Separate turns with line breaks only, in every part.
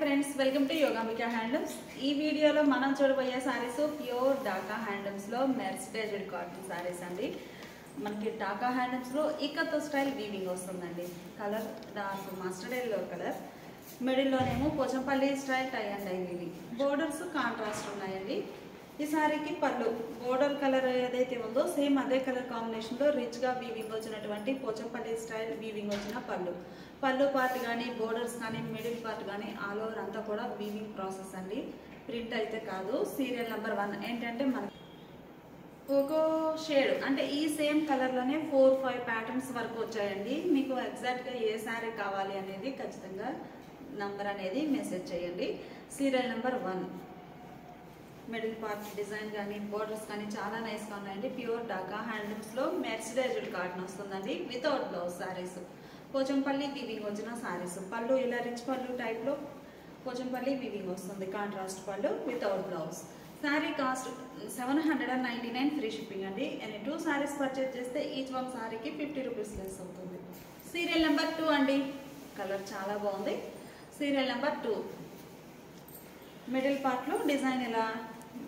Friends, welcome to Yogambika handlooms. ఈ వీడియోలో మనం చూడబోయే సారీస్ ప్యూర్ ఢాకా హ్యాండ్లూమ్స్ లో మెర్సిడైజ్డ్ కాటన్ సారీస్ అండి. మనకి ఢాకా హ్యాండ్లూమ్స్ లో ఇకత్ స్టైల్ వీవింగ్ వస్తుందండి. Colour dark mustard yellow colour, middle లోనేమో Pochampally style tie and dye weaving. Borders contrast ఉన్నాయండి. ఈ సారీకి పళ్ళు బోర్డర్ కలర్ ఏదైతే ఉందో సేమ్ అదే కలర్ కాంబినేషన్ లో రిచ్ గా వీవింగ్ వచ్చినటువంటి పోచంపల్లి స్టైల్ వీవింగ్ వచ్చిన పళ్ళు పార్ట్ కానీ బోర్డర్స్ కానీ మిడిల్ పార్ట్ కానీ ఆల్ ఓవర్ అంతా కూడా వీవింగ్ ప్రాసెస్ అండి. ప్రింట్ అయితే కాదు. సీరియల్ నెంబర్ 1 ఏంటంటే మన ఒక్కో షేడ్ అంటే ఈ సేమ్ కలర్ లోనే 4-5 ప్యాటర్న్స్ వరకు వచ్చాయండి. మీకు ఎగ్జాక్ట్ గా ఏ శారీ కావాలి అనేది ఖచ్చితంగా నంబర్ అనేది మెసేజ్ చేయండి. Serial number 1 middle part design కానీ బోర్డర్స్ కానీ చాలా నైస్ గా ఉన్నాయండి. ప్యూర్ ఢాకా హ్యాండ్లూమ్స్ లో మెర్సిడైజ్డ్ కాటన్ వస్తుందండి. Without blouse saris, Pochampally weaving వచ్చిన సారీస్. పళ్ళు ఇలా రిచ్ పళ్ళు టైప్ లో పోచంపల్లి వీవింగ్ వస్తుంది. కాంట్రాస్ట్ పళ్ళు without blouse. Sari cost 799 free shipping అండి. అండ్ 2 సారీస్ పర్చేజ్ చేస్తే ఈచ్ వన్ సారీకి 50 రూపీస్ లెస్ అవుతుంది. సీరియల్ నెంబర్ 2 అండి. కలర్ చాలా బాగుంది. సీరియల్ నెంబర్ 2 మిడిల్ పార్ట్ లో డిజైన్ ఇలా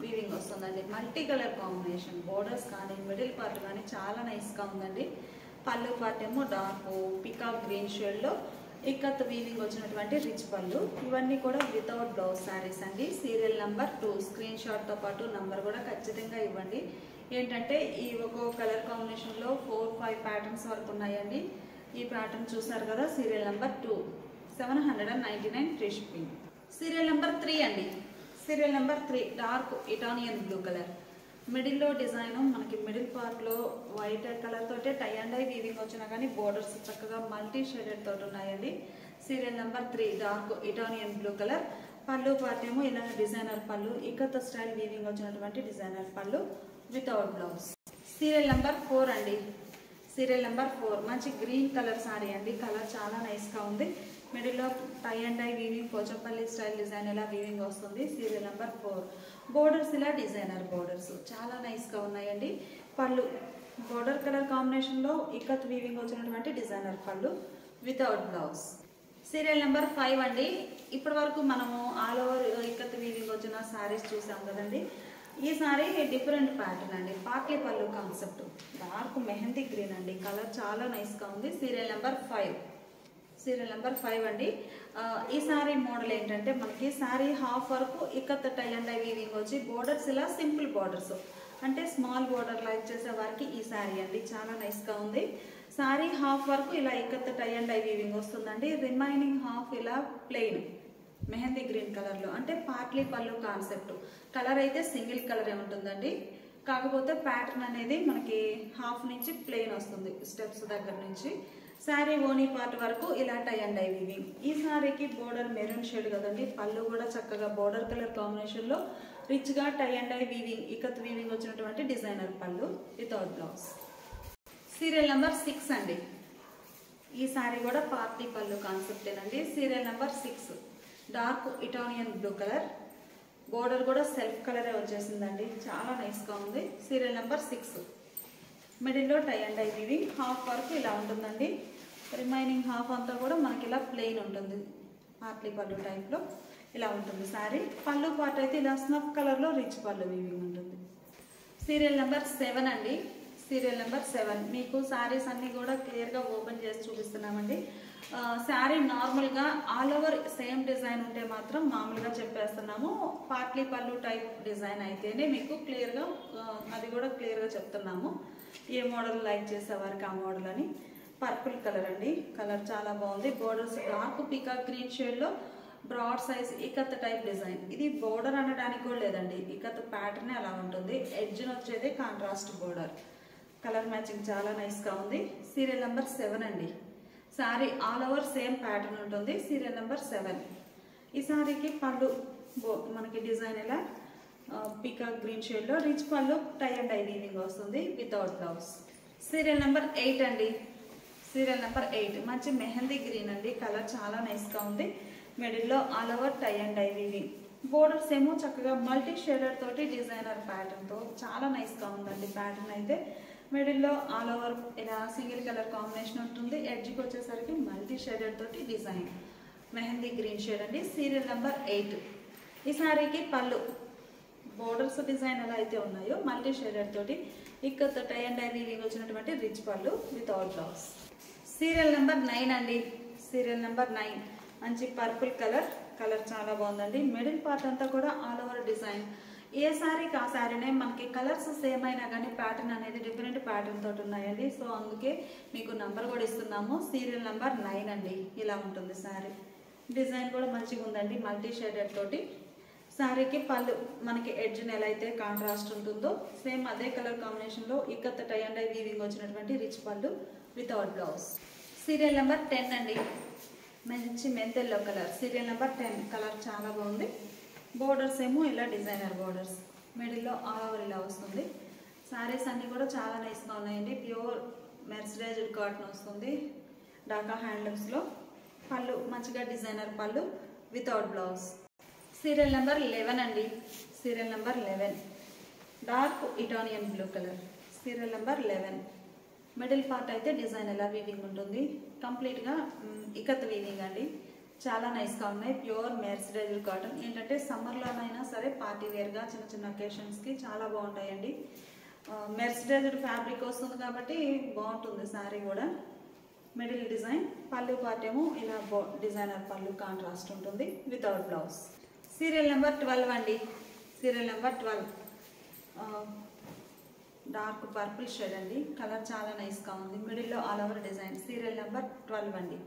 వీవింగ్ వస్తుందండి. Multi colour combination. బోర్డర్స్ కానీ మిడిల్ పార్ట్ కానీ చాలా నైస్ గా ఉందండి. పళ్ళు పార్ట్ ఏమో డార్క్ పికాక్ గ్రీన్ షేడ్ లో ఇక్కత్ వీవింగ్ వచ్చినటువంటి రిచ్ పళ్ళు. ఇవన్నీ కూడా వితౌట్ బ్లౌజ్ శారీస్ అండి. సీరియల్ నెంబర్ 2 స్క్రీన్ షాట్ తో పాటు నంబర్ కూడా ఖచ్చితంగా ఇవ్వండి. ఏంటంటే ఈ ఒక్కో కలర్ కాంబినేషన్ లో 4-5 ప్యాటర్న్స్ వరకు ఉన్నాయండి. ఈ ప్యాటర్న్ చూసారు కదా. Serial number 2 799 free shipping. Serial number 3 అండి. Serial number 3 dark Italian blue colour. Middle లో డిజైన్ మనకి మిడిల్ పార్ట్ లో వైట్ కలర్ తోటే టై అండ్ డై వీవింగ్ వచ్చినా కానీ బోర్డర్స్ చక్కగా మల్టీ షేడెడ్ తోటి ఉన్నాయండి. Serial number 3 dark Italian blue colour. పళ్ళు పార్ట్ ఏమో ఇలా డిజైనర్ పళ్ళు, ఇకత్ స్టైల్ వీవింగ్ వచ్చినటువంటి డిజైనర్ పళ్ళు వితౌట్ బ్లౌజ్. సీరియల్ నెంబర్ 4 అండి. సీరియల్ నెంబర్ 4 మంచి గ్రీన్ కలర్ సారీ అండి. కలర్ చాలా నైస్ గా ఉంది. మిడిల్ లో tie and dye weaving Pochampally style design ఇలా వీవింగ్ వస్తుంది. సీరియల్ నెంబర్ 4 బోర్డర్స్ ఇలా డిజైనర్ బోర్డర్స్ చాలా నైస్ గా ఉన్నాయండి. పళ్ళు బోర్డర్ కలర్ కాంబినేషన్ లో ఇకత్ వీవింగ్ వచ్చినటువంటి డిజైనర్ పళ్ళు వితౌట్ బ్లౌజ్. సీరియల్ నెంబర్ 5 అండి. ఇప్పటి వరకు మనము ఆల్ ఓవర్ ఇకత్ వీవింగ్ వచ్చిన సారీస్ చూసాం కదండి. ఈ సారీ డిఫరెంట్ ప్యాటర్న్ అండి. Partly pallu concept. Dark mehndi green అండి. కలర్ చాలా నైస్ గా ఉంది. Serial number 5. సీరియల్ నెంబర్ 5 అండి. ఈ సారీ మోడల్ ఏంటంటే మనకి సారీ హాఫ్ వరకు ikat tie and dye weaving వచ్చి బోర్డర్స్ ఇలా సింపుల్ బోర్డర్స్ అంటే స్మాల్ బోర్డర్ లైక్ చేసే వారికి ఈ సారీ అండి. చాలా నైస్ గా ఉంది. సారీ హాఫ్ వరకు ఇలా ikat tie and dye weaving వస్తుందండి. రిమైనింగ్ హాఫ్ ఇలా ప్లెయిన్ మెహందీ గ్రీన్ కలర్ లో అంటే పార్ట్లీ పళ్ళు కాన్సెప్ట్. కలర్ అయితే సింగిల్ కలర్ ఉంటుందండి. కాకపోతే ప్యాటర్న్ అనేది మనకి హాఫ్ నుంచి ప్లెయిన్ వస్తుంది స్టెప్స్ దగ్గర నుంచి. శారీ ఓనీ పార్ట్ వరకు ఇలా టై అండ్ డై వీవింగ్. ఈ సారీకి బోర్డర్ మెరూన్ షేడ్ కదండి. పళ్ళు కూడా చక్కగా బోర్డర్ కలర్ కాంబినేషన్ లో రిచ్ గా tie and dye weaving ikat weaving వచ్చినటువంటి డిజైనర్ పళ్ళు వితౌట్ బ్లౌజ్. సీరియల్ నెంబర్ 6 అండి. ఈ సారీ కూడా పార్టీ పళ్ళు కాన్సెప్టేనండి. Serial number 6 dark Italian blue colour. Border కూడా సెల్ఫ్ కలరే వచ్చేసిందండి. చాలా నైస్ గా ఉంది. సీరియల్ నెంబర్ 6 మిడిల్ లో tie and dye weaving half వరకు ఇలా ఉంటుందండి. రిమైనింగ్ హాఫ్ అంతా కూడా మనకి ఇలా ప్లెయిన్ ఉంటుంది. పార్ట్లీ పళ్ళు టైప్ లో ఇలా ఉంటుంది సారీ. పళ్ళు పార్ట్ అయితే ఇలా స్నఫ్ కలర్ లో రిచ్ పళ్ళు వీవింగ్ ఉంటుంది. సీరియల్ నెంబర్ 7 అండి. సీరియల్ నెంబర్ 7 మీకు సారీస్ అన్ని కూడా క్లియర్ గా ఓపెన్ చేసి చూపిస్తున్నామండి. శారీ నార్మల్ గా ఆల్ ఓవర్ సేమ్ డిజైన్ ఉంటే మాత్రం మామూలుగా చెప్పేస్తున్నాము. పార్ట్లీ పళ్ళు టైప్ డిజైన్ అయితేనే మీకు క్లియర్ గా అది కూడా క్లియర్ గా చెప్తున్నాము. ఏ మోడల్ లైక్ చేసేవారికి ఆ మోడల్ అని. పర్పుల్ కలర్ అండి. కలర్ చాలా బాగుంది. Borders dark peacock green shade లో broad size ikat type design. ఇది బోర్డర్ అనడానికి కూడా లేదండి. ఇకత్ ప్యాటర్న్ అలా ఉంటుంది. ఎడ్జ్ వచ్చేది కాంట్రాస్ట్ బోర్డర్. కలర్ మ్యాచింగ్ చాలా నైస్ గా ఉంది. సీరియల్ నెంబర్ 7 అండి. Sari all over same pattern ఉంటుంది. Serial number 7. ఈ సారీకి పళ్ళు మనకి డిజైన్ ఇలా పికాక్ గ్రీన్ షేడ్ లో రిచ్ పళ్ళు టై అండ్ డై వీవింగ్ వస్తుంది వితౌట్ బ్లౌజ్. సీరియల్ నెంబర్ 8 అండి. సీరియల్ నెంబర్ 8 మంచి మెహందీ గ్రీన్ అండి. కలర్ చాలా నైస్ గా ఉంది. మిడిల్ లో all over tie and dye weaving. Borders ఏమో చక్కగా మల్టీ షేడర్ తోటి డిజైనర్ ప్యాటర్న్ తో చాలా నైస్ గా ఉందండి. ప్యాటర్న్ అయితే మిడిల్ లో ఆల్ ఓవర్ ఇలా సింగిల్ కలర్ కాంబినేషన్ ఉంటుంది. ఎడ్జ్కి వచ్చేసరికి మల్టీ షేడెడ్ తోటి డిజైన్. మెహందీ గ్రీన్ షేడ్ అండి, సీరియల్ నెంబర్ 8. ఈ సారీకి పళ్ళు బోర్డర్స్ డిజైన్ ఎలా అయితే ఉన్నాయో మల్టీ షేడెడ్ తోటి ఇక్కతో టై అండ్ డై వీవింగ్ వచ్చినటువంటి రిచ్ పళ్ళు వితౌట్ బ్లౌజ్. సీరియల్ నెంబర్ 9 అండి, సీరియల్ నెంబర్ 9. మంచి పర్పుల్ కలర్ చాలా బాగుందండి. మిడిల్ పార్ట్ అంతా కూడా ఆల్ ఓవర్ డిజైన్. ఏ శారీకి ఆ శారీనే మనకి కలర్స్ సేమ్ అయినా కానీ ప్యాటర్న్ అనేది డిఫరెంట్ ప్యాటర్న్ తోటి ఉన్నాయండి. సో అందుకే మీకు నంబర్ కూడా ఇస్తున్నాము. సీరియల్ నెంబర్ 9 అండి. ఇలా ఉంటుంది శారీ. డిజైన్ కూడా మంచిగా ఉందండి, మల్టీ షేడెడ్ తోటి. శారీకి పళ్ళు మనకి ఎడ్జ్ని ఎలా అయితే కాంట్రాస్ట్ ఉంటుందో సేమ్ అదే కలర్ కాంబినేషన్లో ఇక్కత టై అండ్ డై వీవింగ్ వచ్చినటువంటి రిచ్ పళ్ళు వితౌట్ బ్లౌజ్. సీరియల్ నెంబర్ 10 అండి, మంచి మెంతెల్లో కలర్. సీరియల్ నెంబర్ 10 కలర్ చాలా బాగుంది. బోర్డర్స్ ఏమో ఇలా డిజైనర్ బోర్డర్స్, మిడిల్లో ఆల్ ఓవర్ ఇలా వస్తుంది. శారీస్ అన్నీ కూడా చాలా నైస్గా ఉన్నాయండి. ప్యూర్ మెర్సరైజ్డ్ కాటన్ వస్తుంది ఢాకా హ్యాండ్లూమ్స్లో. పళ్ళు మంచిగా డిజైనర్ పళ్ళు వితౌట్ బ్లౌజ్. సీరియల్ నెంబర్ 11 అండి, serial number 11 dark Italian blue colour. Serial number 11 middle part అయితే డిజైన్ ఎలా వీవింగ్ ఉంటుంది, కంప్లీట్గా ఇకత్ వీవింగ్ అండి. చాలా నైస్గా ఉన్నాయి. Pure mercerised cotton. ఏంటంటే సమ్మర్లోనైనా సరే పార్టీ వేర్గా చిన్న చిన్న అకేషన్స్కి చాలా బాగుంటాయండి. మెర్సరైజ్డ్ ఫ్యాబ్రిక్ వస్తుంది కాబట్టి బాగుంటుంది శారీ కూడా. మిడిల్ డిజైన్, పళ్ళు పార్ట్ ఏమో ఇలా డిజైనర్ పళ్ళు కాంట్రాస్ట్ ఉంటుంది వితౌట్ బ్లౌజ్. సీరియల్ నెంబర్ 12 అండి, serial number 12 dark purple shade అండి. కలర్ చాలా నైస్గా ఉంది. మిడిల్లో all over design. Serial number 12 అండి.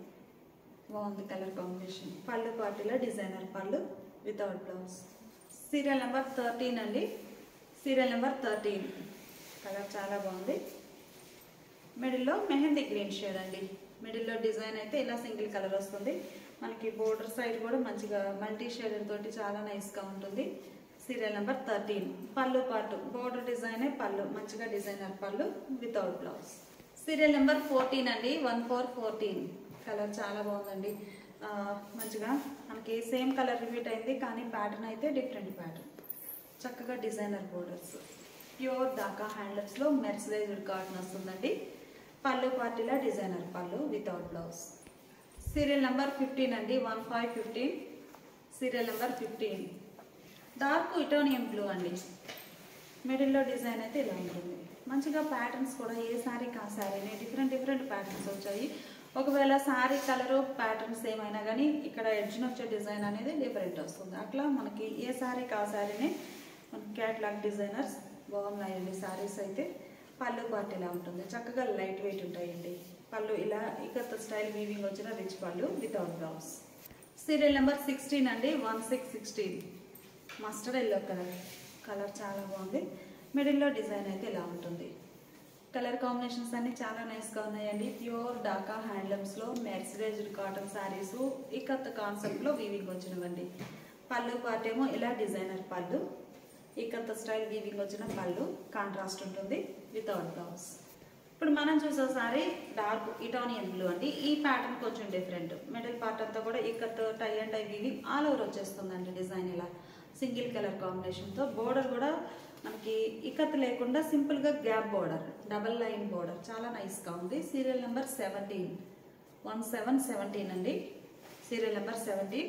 బాగుంది కలర్ కాంబినేషన్. పళ్ళు పార్టీలో డిజైనర్ పళ్ళు వితౌట్ బ్లౌజ్. సీరియల్ నెంబర్ 13 అండి, సీరియల్ నెంబర్ 13 కలర్ చాలా బాగుంది. మిడిల్లో మెహందీ గ్రీన్ షేడ్ అండి. మిడిల్లో డిజైన్ అయితే ఇలా సింగిల్ కలర్ వస్తుంది. మనకి బోర్డర్ సైడ్ కూడా మంచిగా మల్టీ షేడెడ్ తోటి చాలా నైస్గా ఉంటుంది. సీరియల్ నెంబర్ 13 పళ్ళు పాటు బోర్డర్ డిజైనే పళ్ళు, మంచిగా డిజైనర్ పళ్ళు వితౌట్ బ్లౌజ్. సీరియల్ నెంబర్ 14 అండి, 1414 కలర్ చాలా బాగుందండి. మంచిగా మనకి సేమ్ కలర్ రిపీట్ అయింది కానీ ప్యాటర్న్ అయితే డిఫరెంట్ ప్యాటర్న్. చక్కగా డిజైనర్ బోర్డర్స్. ప్యూర్ ఢాకా హ్యాండ్లూమ్స్లో మెర్సరైజ్డ్ కాటన్ వస్తుందండి. పళ్ళు పార్టీలా డిజైనర్ పళ్ళు వితౌట్ బ్లౌజ్. సీరియల్ నెంబర్ 15 అండి, 1515 serial number 15 dark Italian blue అండి. మిడిల్లో డిజైన్ అయితే ఇలా ఉంటుంది. మంచిగా ప్యాటర్న్స్ కూడా ఏ శారీకి ఆ శారీనే డిఫరెంట్ ప్యాటర్న్స్ వచ్చాయి. ఒకవేళ శారీ కలరు ప్యాటర్న్స్ ఏమైనా కానీ ఇక్కడ ఎడ్జ్ని వచ్చే డిజైన్ అనేది డిఫరెంట్ వస్తుంది. అట్లా మనకి ఏ శారీకి ఆ శారీనే క్యాట్లాగ్ డిజైనర్స్ బాగున్నాయండి. శారీస్ అయితే పళ్ళు పార్ట్ ఇలా ఉంటుంది. చక్కగా లైట్ వెయిట్ ఉంటాయండి. పళ్ళు ఇలా ఇకత్ స్టైల్ వీవింగ్ వచ్చిన రిచ్ పళ్ళు వితౌట్ బ్లౌజ్. సీరియల్ నెంబర్ 16 అండి, 1616 మస్టర్డ్ ఎల్లో కలర్ చాలా బాగుంది. మిడిల్లో డిజైన్ అయితే ఇలా ఉంటుంది. కలర్ కాంబినేషన్స్ అన్ని చాలా నైస్గా ఉన్నాయండి. ప్యూర్ ఢాకా హ్యాండ్లూమ్స్లో మెర్సరైజ్డ్ కాటన్ శారీస్ ఇకత్ కాన్సెప్ట్లో వీవింగ్ వచ్చినవండి. పళ్ళు పార్ట్ ఏమో ఇలా డిజైనర్ పళ్ళు, ఇకత్ స్టైల్ వీవింగ్ వచ్చిన పళ్ళు కాంట్రాస్ట్ ఉంటుంది వితౌట్ బ్లౌజ్. ఇప్పుడు మనం చూసే సారీ డార్క్ ఇటాలియన్ బ్లూ అండి. ఈ ప్యాటర్న్ కొంచెం డిఫరెంట్. మిడిల్ పార్ట్ అంతా కూడా ikat tie and dye weaving all over వచ్చేస్తుందండి. డిజైన్ ఇలా సింగిల్ కలర్ కాంబినేషన్తో. బోర్డర్ కూడా మనకి ఇకత్ లేకుండా సింపుల్గా gap border, double line border చాలా నైస్గా ఉంది. సీరియల్ నెంబర్ 17 1717 అండి. Serial number 17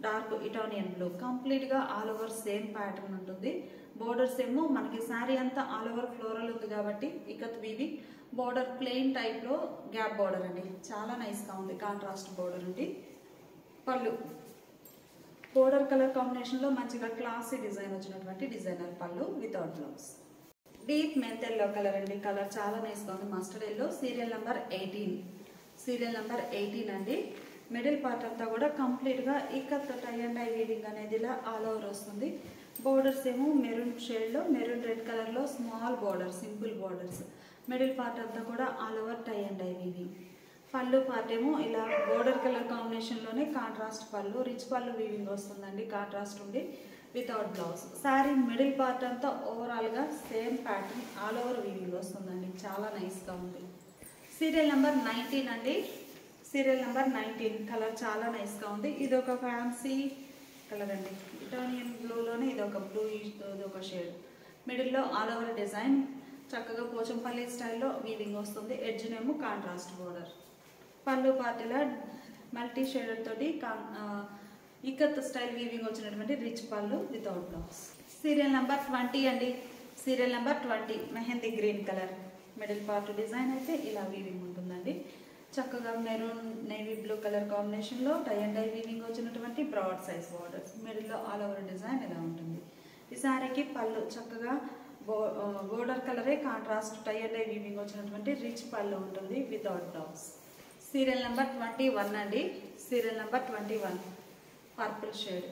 dark Italian blue. కంప్లీట్గా ఆల్ ఓవర్ సేమ్ ప్యాటర్న్ ఉంటుంది. బోర్డర్స్ ఏమో మనకి శారీ అంతా ఆల్ ఓవర్ ఫ్లోరల్ ఉంది కాబట్టి ఇకత్ వీవింగ్. బోర్డర్ ప్లెయిన్ టైప్లో గ్యాప్ బోర్డర్ అండి. చాలా నైస్గా ఉంది. కాంట్రాస్ట్ బోర్డర్ ఉంది. పళ్ళు బోర్డర్ కలర్ కాంబినేషన్లో మంచిగా క్లాసీ డిజైన్ వచ్చినటువంటి డిజైనర్ పళ్ళు వితౌట్ బ్లౌజ్. డీప్ మెంతెల్లో కలర్ అండి. కలర్ చాలా నైస్గా ఉంది. Mustard yellow. Serial number 18 serial number 18 అండి. మిడిల్ పార్ట్ అంతా కూడా కంప్లీట్గా ikat tie and dye weaving అనేది ఇలా ఆల్ ఓవర్ వస్తుంది. బోర్డర్స్ ఏమో మెరూన్ షేడ్లో మెరూన్ రెడ్ కలర్లో small border, simple borders. Middle part అంతా కూడా all over tie and dye weaving. Pallu part ఏమో ఇలా బోర్డర్ కలర్ కాంబినేషన్లోనే కాంట్రాస్ట్ పళ్ళు, రిచ్ పళ్ళు వీవింగ్ వస్తుందండి. కాంట్రాస్ట్ ఉండి without blouse. Sari middle part అంతా ఓవరాల్గా same pattern all over weaving వస్తుందండి. చాలా నైస్గా ఉంది. సీరియల్ నెంబర్ 19 అండి. సీరియల్ నెంబర్ 19 కలర్ చాలా నైస్గా ఉంది. ఇది ఒక ఫ్యాన్సీ కలర్ అండి. ఇటాలియన్ బ్లూలోనే ఇది ఒక బ్లూ, ఇది ఒక షేడ్. మిడిల్లో ఆల్ ఓవర్ డిజైన్ చక్కగా పోచంపల్లి స్టైల్లో వీవింగ్ వస్తుంది. ఎడ్జ్నేమో కాంట్రాస్ట్ బోర్డర్. పళ్ళు పార్టీలా మల్టీ షేడెడ్ తోటి ఇకత్ స్టైల్ వీవింగ్ వచ్చినటువంటి రిచ్ పళ్ళు వితౌట్ బ్లౌజ్. సీరియల్ నెంబర్ 20 అండి. Serial number 20 mehndi green colour. Middle part design అయితే ఇలా వీవింగ్ ఉంటుందండి. చక్కగా మెరూన్ నేవీ బ్లూ కలర్ కాంబినేషన్లో టై అండ్ డై వీవింగ్ వచ్చినటువంటి బ్రాడ్ సైజ్ బార్డర్స్. మిడిల్లో ఆల్ ఓవర్ డిజైన్ ఇలా ఉంటుంది. ఈ శారీకి పళ్ళు చక్కగా బోర్డర్ కలరే contrast tie and dye weaving వచ్చినటువంటి రిచ్ పళ్ళు ఉంటుంది వితౌట్ బ్లౌజ్. సీరియల్ నెంబర్ 21 అండి. Serial number 21 purple shade.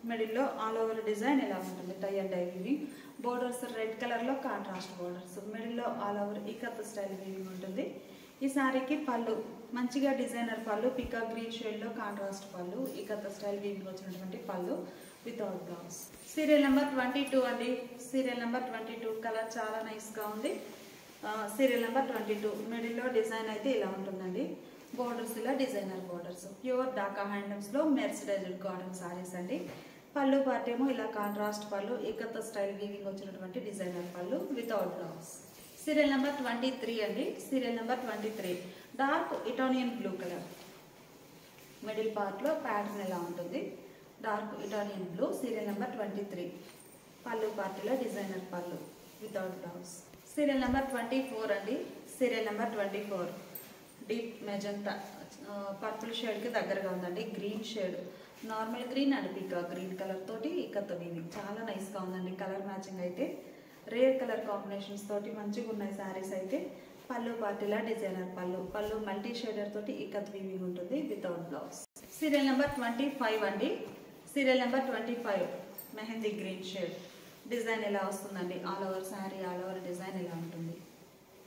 మిడిల్లో ఆల్ ఓవర్ డిజైన్ ఇలా ఉంటుంది tie and dye weaving. Borders red కలర్లో కాంట్రాస్ట్ బోర్డర్స్. మిడిల్లో all over ikat style weaving ఉంటుంది. ఈ శారీకి పళ్ళు మంచిగా డిజైనర్ పళ్ళు, పికా గ్రీన్ షేడ్లో కాంట్రాస్ట్ పళ్ళు, ఇకత్ స్టైల్ వీవింగ్ వచ్చినటువంటి పళ్ళు వితౌట్ బ్లౌజ్. సీరియల్ నెంబర్ 22 అండి. సీరియల్ నెంబర్ 22 కలర్ చాలా నైస్గా ఉంది. సీరియల్ నెంబర్ 22 మిడిల్లో డిజైన్ అయితే ఇలా ఉంటుందండి. బోర్డర్స్ ఇలా డిజైనర్ బోర్డర్స్. ప్యూర్ డాకా హ్యాండ్లూమ్స్లో మెర్సిడైజ్డ్ కాటన్ సారీస్ అండి. పళ్ళు పార్ట్ ఏమో ఇలా కాంట్రాస్ట్ పళ్ళు, ఇకత్ స్టైల్ వీవింగ్ వచ్చినటువంటి డిజైనర్ పళ్ళు వితౌట్ బ్లౌజ్. సీరియల్ నెంబర్ 23 అండి. Serial number 23 dark Italian blue colour. Middle పార్ట్లో ప్యాటర్న్ ఇలా ఉంటుంది. Dark Italian blue. Serial number 23 పళ్ళు పార్టీలో డిజైనర్ పళ్ళు వితౌట్ బ్లౌజ్. సీరియల్ నెంబర్ 24 అండి. Serial number 24 deep magenta purple షేడ్కి దగ్గరగా ఉందండి. Green shade, normal green and పీకా గ్రీన్ కలర్ తోటి ఇకత్ వీవింగ్ చాలా నైస్గా ఉందండి. కలర్ మ్యాచింగ్ అయితే రేర్ కలర్ కాంబినేషన్స్ తోటి మంచిగా ఉన్నాయి శారీస్ అయితే. పళ్ళు పార్టీలా డిజైనర్ పళ్ళు. పళ్ళు మల్టీ షేడర్ తోటి ఇకత్ వీవింగ్ ఉంటుంది వితౌట్ బ్లౌజ్. సీరియల్ నెంబర్ 25 అండి. Serial number 25 mehndi green shade. Design ఇలా వస్తుందండి. All over sari all over design ఇలా ఉంటుంది.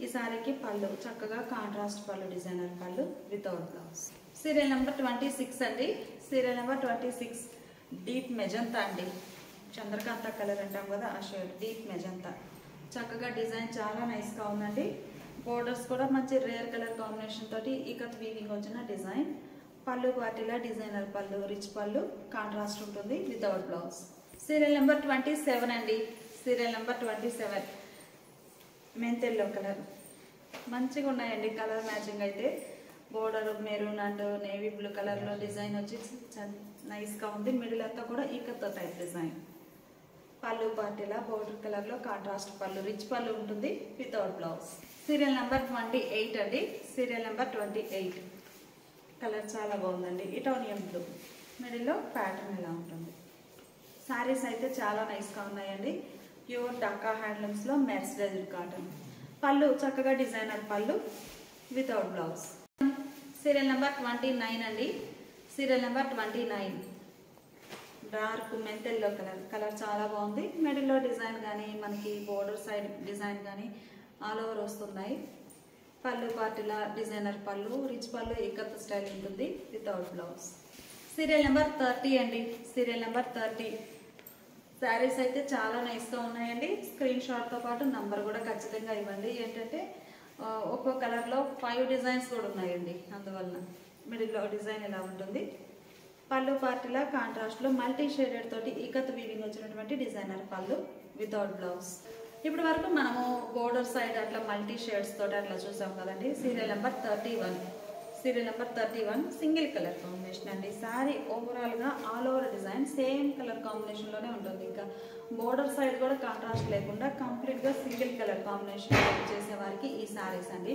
ఈ శారీకి పళ్ళు చక్కగా కాంట్రాస్ట్ పళ్ళు, డిజైనర్ పళ్ళు వితౌట్ బ్లౌజ్. సీరియల్ నెంబర్ 26 అండి. సీరియల్ నెంబర్ 26 డీప్ మెజంతా అండి. చంద్రకాంత కలర్ అంటాం కదా ఆ షేడ్. డీప్ మెజంతా చక్కగా డిజైన్ చాలా నైస్గా ఉందండి. బోర్డర్స్ కూడా మంచి రేర్ కలర్ కాంబినేషన్ తోటి ఇకత్ వీవింగ్ వచ్చిన డిజైన్. పళ్ళు పార్టీలా designer pallu, rich pallu, contrast ఉంటుంది వితౌట్ బ్లౌజ్. సీరియల్ నెంబర్ 27 అండి. సీరియల్ నెంబర్ 27 మెంతెల్లో కలర్. మంచిగా ఉన్నాయండి కలర్ మ్యాచింగ్ అయితే. Border maroon and navy blue కలర్లో డిజైన్ వచ్చి నైస్గా ఉంది. మిడిల్ అంతా కూడా ikat type design. Pallu పార్టీలా border కలర్లో కాంట్రాస్ట్ పళ్ళు, రిచ్ పళ్ళు ఉంటుంది వితౌట్ బ్లౌజ్. సీరియల్ నెంబర్ 28 అండి. సీరియల్ నెంబర్ 28 కలర్ చాలా బాగుందండి. Italian blue. మిడిల్లో ప్యాటర్న్ ఇలా ఉంటుంది. శారీస్ అయితే చాలా నైస్గా ఉన్నాయండి. ప్యూర్ డాకా హ్యాండ్లూమ్స్లో మెర్సిడైజ్డ్ కాటన్. పళ్ళు చక్కగా డిజైనర్ పళ్ళు వితౌట్ బ్లౌజ్. సీరియల్ నెంబర్ 29 అండి. సీరియల్ నెంబర్ 29 డార్క్ మెంతెల్లో కలర్. కలర్ చాలా బాగుంది. మిడిల్లో డిజైన్ కానీ మనకి బోర్డర్ సైడ్ డిజైన్ కానీ ఆల్ ఓవర్ వస్తున్నాయి. పళ్ళు పార్టీలా designer pallu, rich pallu, ikat style ఉంటుంది వితౌట్ బ్లౌజ్. సీరియల్ నెంబర్ 30 అండి. సీరియల్ నెంబర్ 30 శారీస్ అయితే చాలా నైస్గా ఉన్నాయండి. స్క్రీన్ షాట్తో పాటు నంబర్ కూడా ఖచ్చితంగా ఇవ్వండి. ఏంటంటే ఒక్కో కలర్లో 5 డిజైన్స్ కూడా ఉన్నాయండి. అందువల్ల మిడిల్లో డిజైన్ ఇలా ఉంటుంది. పళ్ళు పార్టీలా కాంట్రాస్ట్లో మల్టీ షేడెడ్ తోటి ఇకత్ వీవింగ్ వచ్చినటువంటి డిజైనర్ పళ్ళు వితౌట్ బ్లౌజ్. ఇప్పుడు వరకు మనము బోర్డర్ సైడ్ అట్లా మల్టీ షేడ్స్ తోటి అట్లా చూసాం కదండి. Serial number 31 serial number 31 single colour combination అండి. శారీ ఓవరాల్గా all over design same colour కాంబినేషన్లోనే ఉంటుంది. ఇంకా బోర్డర్ సైడ్ కూడా కాంట్రాస్ట్ లేకుండా కంప్లీట్గా సింగిల్ కలర్ కాంబినేషన్ చేసే వారికి ఈ శారీస్ అండి.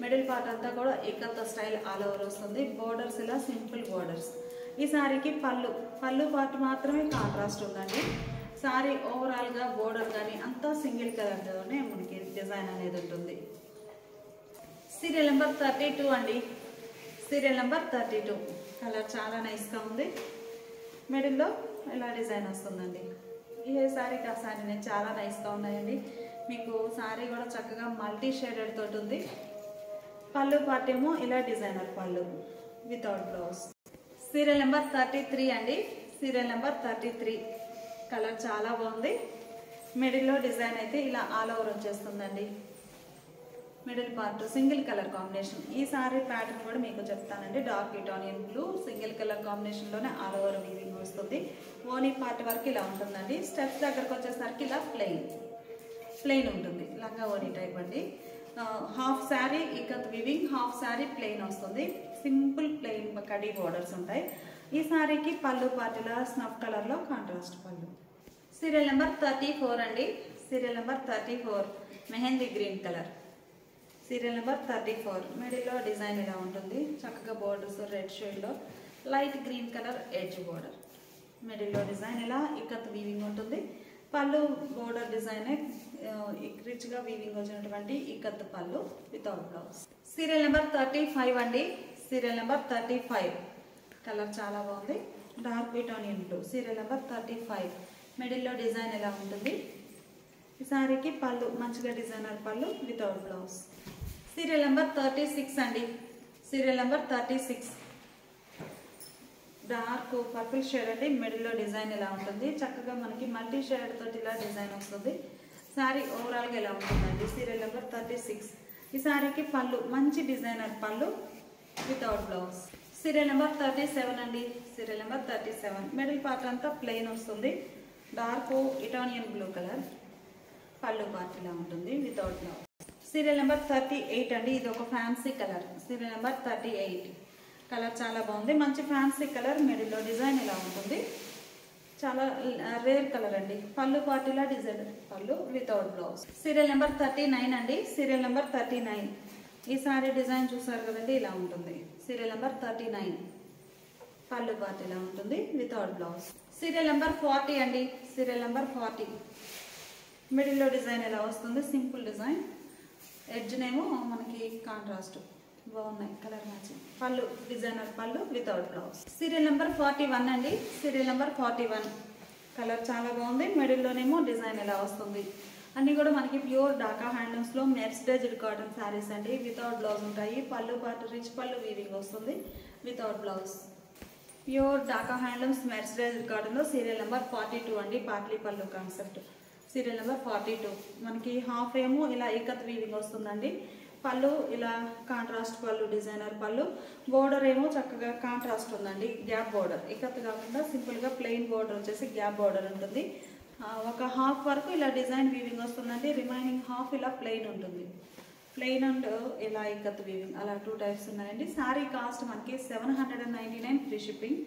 మిడిల్ పార్ట్ అంతా కూడా ఇకత్ స్టైల్ ఆల్ ఓవర్ వస్తుంది. బోర్డర్స్ ఇలా సింపుల్ బోర్డర్స్. ఈ శారీకి పళ్ళు పార్ట్ మాత్రమే కాంట్రాస్ట్ ఉందండి. శారీ ఓవరాల్గా బోర్డర్ కానీ అంతా సింగిల్ కలర్తోనే మనకి డిజైన్ అనేది ఉంటుంది. సీరియల్ నెంబర్ 32 అండి. సీరియల్ నెంబర్ 32 కలర్ చాలా నైస్గా ఉంది. మిడిల్లో ఇలా డిజైన్ వస్తుందండి. ఏ శారీకి ఆ శారీ నేను చాలా నైస్గా ఉన్నాయండి. మీకు శారీ కూడా చక్కగా మల్టీ షేడెడ్ తోటి ఉంది. పళ్ళు పార్ట్ ఏమో ఇలా డిజైనర్ పళ్ళు వితౌట్ బ్లౌజ్. సీరియల్ నెంబర్ 33 అండి. సీరియల్ నెంబర్ 33 కలర్ చాలా బాగుంది. మిడిల్లో డిజైన్ అయితే ఇలా ఆల్ ఓవర్ వచ్చేస్తుందండి. Middle part single colour combination. ఈ సారీ ప్యాటర్న్ కూడా మీకు చెప్తానండి. Dark Italian blue single colour కాంబినేషన్లోనే ఆల్ ఓవర్ వీవింగ్ వస్తుంది. ఓనీ పార్ట్ వరకు ఇలా ఉంటుందండి. స్టెప్స్ దగ్గరకు వచ్చేసరికి ఇలా ప్లెయిన్ ఉంటుంది. లంగా ఓనీ టైప్ అండి. Half sari ikat weaving, half sari plain వస్తుంది. సింపుల్ ప్లెయిన్ కడీ బోర్డర్స్ ఉంటాయి. ఈ సారీకి పళ్ళు పార్టీలా స్నఫ్ కలర్లో కాంట్రాస్ట్ పళ్ళు. సీరియల్ నెంబర్ 34 అండి. Serial number 34 mehndi green colour. Serial number 34 మిడిల్లో డిజైన్ ఇలా ఉంటుంది. చక్కగా బోర్డర్స్ రెడ్ షేడ్లో light green colour edge border. మిడిల్లో డిజైన్ ఇలా ఇక్కత్ వీవింగ్ ఉంటుంది. పళ్ళు బోర్డర్ డిజైన్ రిచ్గా వీవింగ్ వచ్చినటువంటి ఇక్కత్ పళ్ళు వితౌట్ బ్లౌజ్. సీరియల్ నెంబర్ 35 అండి. సీరియల్ నెంబర్ 35 కలర్ చాలా బాగుంది. Dark Italian blue. Serial number 35 మిడిల్లో డిజైన్ ఎలా ఉంటుంది. ఈ సారీకి పళ్ళు మంచిగా డిజైనర్ పళ్ళు వితౌట్ బ్లౌజ్. సీరియల్ నెంబర్ 36 అండి. Serial number 36 dark purple shade అండి. మిడిల్లో డిజైన్ ఎలా ఉంటుంది. చక్కగా మనకి మల్టీ షేడ్ తోటి ఇలా డిజైన్ వస్తుంది. శారీ ఓవరాల్గా ఎలా ఉంటుందండి. సీరియల్ నెంబర్ 36 ఈ శారీకి పళ్ళు మంచి డిజైనర్ పళ్ళు వితౌట్ బ్లౌజ్. సీరియల్ నెంబర్ 37 అండి. సీరియల్ నెంబర్ 37 మిడిల్ పార్ట్ అంతా ప్లెయిన్ వస్తుంది. డార్క్ ఇటానియన్ బ్లూ కలర్ పళ్ళు పార్ట్ ఇలా ఉంటుంది వితౌట్ బ్లౌజ్. సీరియల్ నెంబర్ 38 అండి. ఇది ఒక fancy colour. Serial number 38 colour చాలా బాగుంది. మంచి ఫ్యాన్సీ కలర్. మిడిల్లో డిజైన్ ఇలా ఉంటుంది. చాలా రేర్ కలర్ అండి. పళ్ళు పార్టీలా డిజైన్ పళ్ళు వితౌట్ బ్లౌజ్. సీరియల్ నెంబర్ 39 అండి. సీరియల్ నెంబర్ 39 ఈ సారీ డిజైన్ చూసారు కదండి ఇలా ఉంటుంది. సీరియల్ నెంబర్ 39 పళ్ళు పార్టీలా ఉంటుంది వితౌట్ బ్లౌజ్. సీరియల్ నెంబర్ 40 అండి. సీరియల్ నెంబర్ 40 మిడిల్లో డిజైన్ ఎలా వస్తుంది. Simple design. ఎడ్జ్నేమో మనకి కాంట్రాస్ట్ బాగున్నాయి కలర్ మ్యాచింగ్. పళ్ళు డిజైనర్ పళ్ళు వితౌట్ బ్లౌజ్. సీరియల్ నెంబర్ 41 అండి. సీరియల్ నెంబర్ 41 కలర్ చాలా బాగుంది. మిడిల్లోనేమో డిజైన్ ఎలా వస్తుంది. అన్నీ కూడా మనకి ప్యూర్ ఢాకా హ్యాండ్లూమ్స్లో మెర్సిడైజ్డ్ కాటన్ శారీస్ అండి. వితౌట్ బ్లౌజ్ ఉంటాయి. పళ్ళు పాటు రిచ్ పళ్ళు వీవింగ్ వస్తుంది without blouse. Pure Dhaka handlooms mercerised కాటన్లో సీరియల్ నెంబర్ 42 అండి. పాట్లీ పళ్ళు కాన్సెప్ట్. సీరియల్ నెంబర్ 42 మనకి హాఫ్ ఏమో ఇలా ఇక్కత్ వీవింగ్ వస్తుందండి. పళ్ళు ఇలా కాంట్రాస్ట్ పళ్ళు డిజైనర్ పళ్ళు. బోర్డర్ ఏమో చక్కగా కాంట్రాస్ట్ ఉందండి. గ్యాప్ బోర్డర్ ఇక్కత్ కాకుండా సింపుల్గా ప్లెయిన్ బోర్డర్ వచ్చేసి గ్యాప్ బోర్డర్ ఉంటుంది. ఒక హాఫ్ వరకు ఇలా డిజైన్ వీవింగ్ వస్తుందండి. రిమైనింగ్ హాఫ్ ఇలా ప్లెయిన్ ఉంటుంది. ప్లెయిన్ అండ్ ఇలా ఇక్కత్ వీవింగ్ అలా 2 టైప్స్ ఉన్నాయండి. శారీ కాస్ట్ మనకి 799 ఫ్రీ షిప్పింగ్.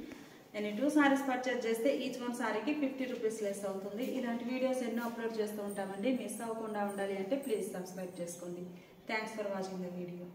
నేను 2 సారీస్ పర్చేజ్ చేస్తే ఈచ్ వన్ సారీకి 50 రూపీస్ లెస్ అవుతుంది. ఇలాంటి వీడియోస్ ఎన్నో అప్లోడ్ చేస్తూ ఉంటామండి. మిస్ అవ్వకుండా ఉండాలి అంటే ప్లీజ్ సబ్స్క్రైబ్ చేసుకోండి. Thanks for watching the video.